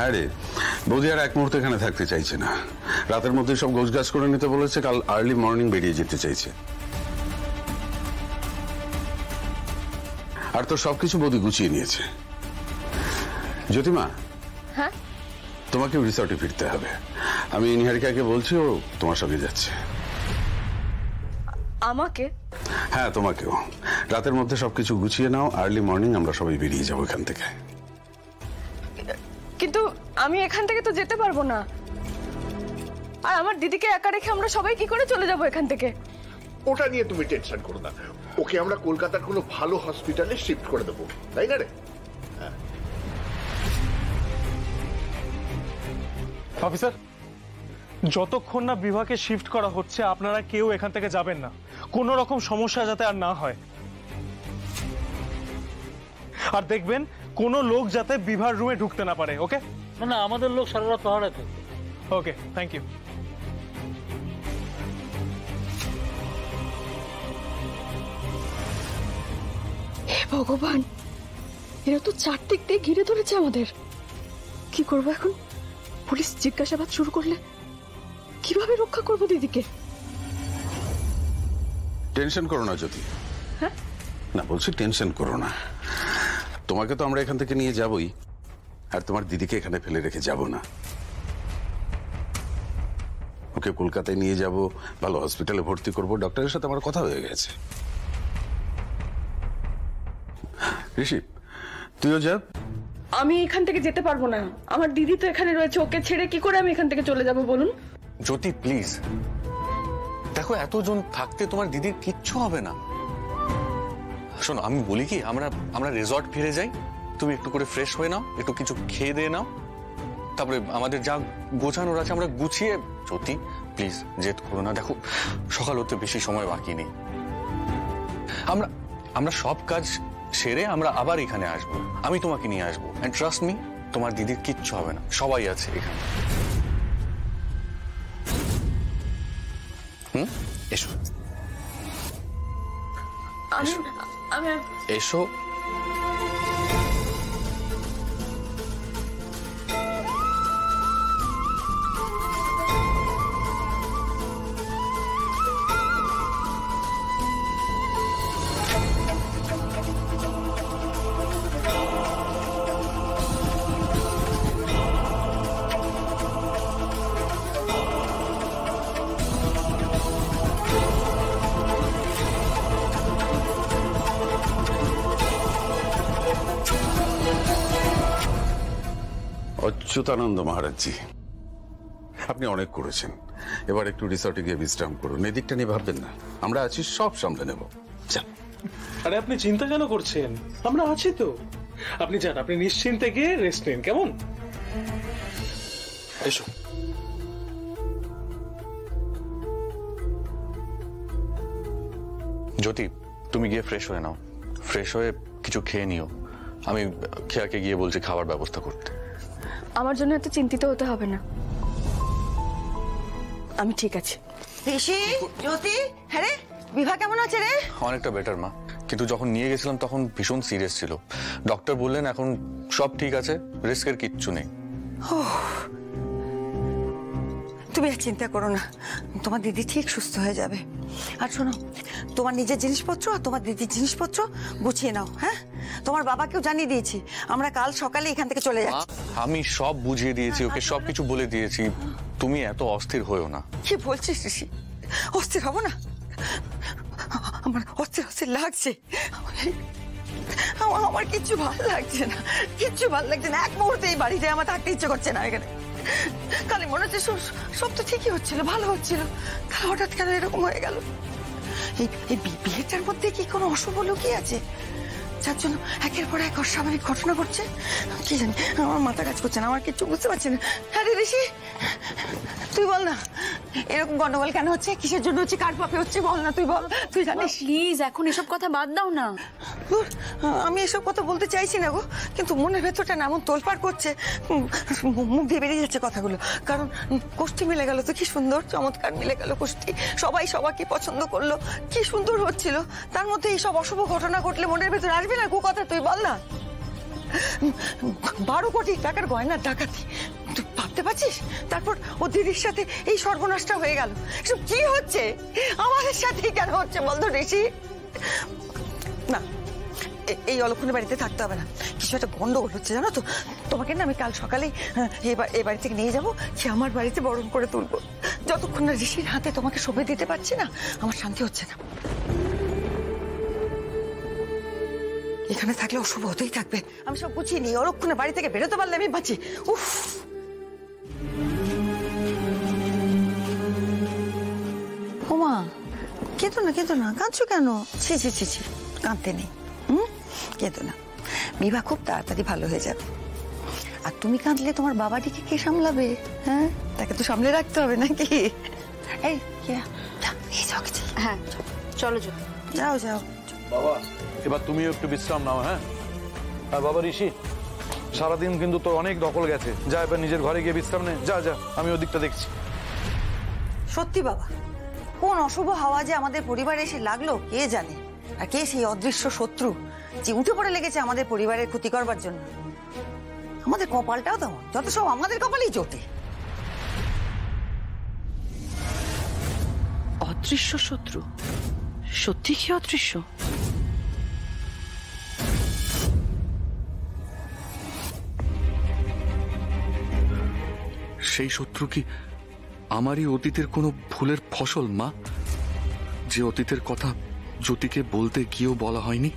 হ্যাঁ রে, বৌদি আর এক মুহূর্তে এখানে থাকতে চাইছে না। রাতের মধ্যে সব গোছগাছ করে নিতে বলেছে, কাল আর্লি মর্নিং বেরিয়ে যেতে চাইছে। আর তো সবকিছু বৌদি গুছিয়ে নিয়েছে। জ্যোতিমা, হ্যাঁ, তোমাকে রিসর্টে ফিরতে হবে। আমি নিহারিকাকে বলছি, ও তোমার সঙ্গে যাচ্ছে। আমাকে? হ্যাঁ, তোমাকেও। রাতের মধ্যে সবকিছু গুছিয়ে নাও, আর্লি মর্নিং আমরা সবাই বেরিয়ে যাবো এখান থেকে। কিন্তু আমি এখান থেকে তো যেতে পারবো না। আর আমার দিদিকে একা রেখে আমরা সবাই কি করে চলে যাবো এখান থেকে? ওটা নিয়ে তুমি টেনশন করো না, ওকে আমরা কলকাতার কোনো ভালো হসপিটালে শিফট করে দেবো, তাই না রে? অফিসার, যতক্ষণ না বিভাকে শিফট করা হচ্ছে আপনারা কেউ এখান থেকে যাবেন না, কোনো রকম সমস্যা যাতে আর না হয়। আর দেখবেন কোনো লোক যাতে বিভার রুমে ঢুকতে না পারে। ওকে? না, আমাদের লোক সারা রাত পাহাড়ে থাকে। ওকে, থ্যাংক ইউ। হে ভগবান, এরা তো চারদিক দিয়ে ঘিরে ধরেছে আমাদের। কি করবো এখন? পুলিশ জিজ্ঞাসাবাদ শুরু করলে কিভাবে রক্ষা করবো দিদিকে? টেনশন করো না জ্যোতি। হ্যাঁ? না, বলছি টেনশন করো না। তোমাকে তো আমরা এখান থেকে নিয়ে যাবই, আর তোমার দিদিকে এখানে ফেলে রেখে যাব না। ওকে কলকাতায় নিয়ে যাব, ভালো হসপিটালে ভর্তি করব। ডক্টরের সাথে আমার কথা হয়ে গেছে। ঋষি, তুইও যা। আমি এখান থেকে যেতে পারবো না। আমার দিদি তো এখানে রয়েছে, ওকে ছেড়ে কি করে আমি এখান থেকে চলে যাব বলুন? জ্যোতি প্লিজ, দেখো এতজন থাকতে তোমার দিদির কিচ্ছু হবে না। শোনো, আমি বলি কি, আমরা রিসর্ট ফিরে যাই, তুমি একটু করে ফ্রেশ হয়ে নাও, একটু কিছু খেয়ে দিয়ে নাও, তারপরে আমাদের যা গোছানোর আছে আমরা গুছিয়ে। জ্যোতি প্লিজ জেদ করো না, দেখো সকাল হতে বেশি সময় বাকি নেই। আমরা সব কাজ সেরে আমরা আবার এখানে আসবো, আমি তোমাকে নিয়ে আসবো। এন্ড ট্রাস্ট মি, তোমার দিদির কিচ্ছু হবে না, সবাই আছে এখানে। এসো এসো। অচ্যুতানন্দ মহারাজজি, আপনি অনেক করেছেন। এবার একটু রিসর্টে গিয়ে বিশ্রাম করুন। এদিকটা নিয়ে ভাববেন না, আমরা আছি, সব সামলে নেব। চল। আরে আপনি চিন্তা কেন করছেন? আমরা আছি তো। আপনি যান, আপনি নিশ্চিন্তে গিয়ে রেস্ট নিন, কেমন? এসো। জ্যোতি, তুমি গিয়ে ফ্রেশ হয়ে নাও, ফ্রেশ হয়ে কিছু খেয়ে নিও। আমি খেয়াকে গিয়ে বলছি খাবার ব্যবস্থা করতে। আমার জন্য এত চিন্তিত হতে হবে না, আমি ঠিক আছি। ঋষি, জ্যোতি, হ্যাঁ রে, বিভা কেমন আছে রে? অনেকটা বেটার মা, কিন্তু যখন নিয়ে গেছিলাম তখন ভীষণ সিরিয়াস ছিল। ডক্টর বললেন এখন সব ঠিক আছে, রিস্কের কিচ্ছু নেই। তুমি আর চিন্তা করো না, তোমার দিদি ঠিক সুস্থ হয়ে যাবে। আর শোনো, তোমার নিজের জিনিসপত্র আর তোমার দিদির জিনিসপত্র গুছিয়ে নাও। হ্যাঁ, তোমার বাবাকেও জানিয়ে দিয়েছি, আমরা কাল সকালে এখান থেকে চলে যাচ্ছি। আমি সব বুঝিয়ে দিয়েছি ওকে, সবকিছু বলে দিয়েছি। তুমি এত অস্থির হয়েও না। কি বলছিস ঋষি? অস্থির হবো না? আমার অস্থির অস্থির লাগছে। আমার কিচ্ছু ভালো লাগছে না, কিচ্ছু ভালো লাগছে না। এক মুহূর্তে এই বাড়িতে আমার থাকতে ইচ্ছে করছে না। এখানে কালে মনে হচ্ছে সব তো ঠিকই হচ্ছিল, ভালো হচ্ছিল, হঠাৎ কেন এরকম হয়ে গেল? এই বিয়েটার মধ্যে কি কোনো অশুভ লুকিয়ে আছে, যার জন্য একের পর এক অস্বাভাবিক ঘটনা ঘটছে? কি জানি, আমার মাথা কাজ করছে না, আমার কিচ্ছু বুঝতে পারছি না। হ্যাঁ রে ঋষি, তুই বল না, এরকম গন্ডগোল কেন হচ্ছে, কিসের জন্য হচ্ছে, কার পাপে হচ্ছে, বল না, তুই বল। তুই জানিস? প্লিজ এখন এসব কথা বাদ দাও না। আমি এসব কথা বলতে চাইছি না গো, কিন্তু মনের ভেতরটা না এমন তোলপাড় করছে, মুখ দিয়ে বেরিয়ে যাচ্ছে কথাগুলো। কারণ কোষ্ঠী মিলে গেল তো, কি সুন্দর চমৎকার মিলে গেল কোষ্ঠী, সবাই সবাইকে পছন্দ করলো, কি সুন্দর হচ্ছিল। তার মধ্যে এইসব অশুভ ঘটনা ঘটলে মনের ভেতর আসবে না গো কথা? তুই বল না। 12 কোটি টাকার গয়নার ডাকাতি, তুই ভাবতে পারছিস? তারপর ও দিদির সাথে এই সর্বনাশটা হয়ে গেল। এসব কি হচ্ছে আমাদের সাথেই কেন হচ্ছে বলতো ঋষি? না, এই অলক্ষণের বাড়িতে থাকতে হবে না, কিছু একটা গন্ডগোল হচ্ছে জানো তো। তোমাকে না আমি কাল সকালে এই বাড়ি থেকে নিয়ে যাবো, সে আমার বাড়িতে বরণ করে তুলবো। যতক্ষণ না ঋষির হাতে তোমাকে শোভে দিতে পারছি না, আমার শান্তি হচ্ছে না। এখানে থাকলে অশুভ হতেই থাকবে। আমি সব গুছিয়ে নিই, অলক্ষণে বাড়ি থেকে বেরোতে পারলে আমি বাঁচি। উফ, ওমা কেঁদো না, কেঁদো না, কাঁদছো কেন? ছি ছি ছি ছি, কাঁদতে নেই। কেঁদো না, বিভা খুব তাড়াতাড়ি ভালো হয়ে যাবে। আর তুমি কাঁদলে তোমার বাবাটিকে কে সামলাবে? হ্যাঁ, তাকে তো সামলে রাখতে হবে নাকি? এই হ্যাঁ চলো যাও যাও। বাবা এবার তুমিও একটু বিশ্রাম নাও। হ্যাঁ, আর বাবা ঋষি, সারাদিন কিন্তু তোর অনেক দখল গেছে, যা এবার নিজের ঘরে গিয়ে বিশ্রাম নে। যা যা, আমি ওদিকটা দেখছি। সত্যি বাবা, কোন অশুভ হাওয়া যে আমাদের পরিবারে এসে লাগলো কে জানে। আর কে সেই অদৃশ্য শত্রু যে উঠে পড়ে লেগেছে আমাদের পরিবারের ক্ষতি করবার জন্য। আমাদের কপালটাও তেমন, যত সব আমাদের কপালেই জোটে। অদৃশ্য শত্রু? সত্যি কি অদৃশ্য? সেই শত্রু কি আমারই অতীতের কোনো ভুলের ফসল মা? যে অতীতের কথা জ্যোতিকে বলতে গিয়েও বলা হয়নি,